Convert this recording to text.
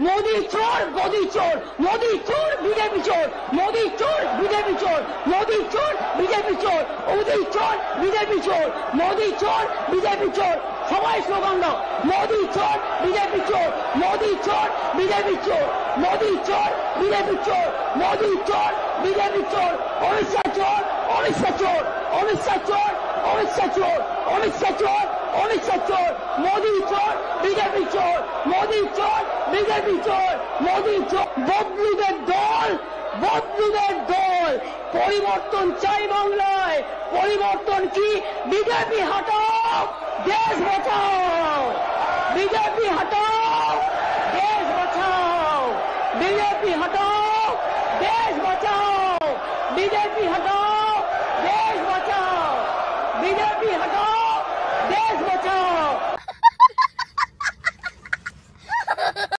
मोदी चोर मोदी चोर मोदी चोर बीजेपी चोर मोदी चोर बीजेपी चोर मोदी चोर बीजेपी चोर मोदी चोर बीजेपी चोर मोदी चोर बीजेपी चोर সবাই স্লোগান দাও মোদি চোর বিজেপি চোর মোদি চোর বিজেপি চোর মোদি চোর বিজেপি চোর মোদি চোর বিজেপি চোর অমিত শাহ চোর অমিত শাহ চোর অমিত শাহ চোর অমিত শাহ চোর অমিত শাহ চোর অমিত শাহ চোর মোদি চোর বিজেপি চোর মোদি চোর বিজেপি চোর মোদি চোর বদলুদের দল বদলুদের দল পরিবর্তন চাই বাংলায় পরিবর্তন কি বিজেপি হটাও देश बचाओ बीजेपी हटाओ देश बचाओ बीजेपी हटाओ देश बचाओ बीजेपी हटाओ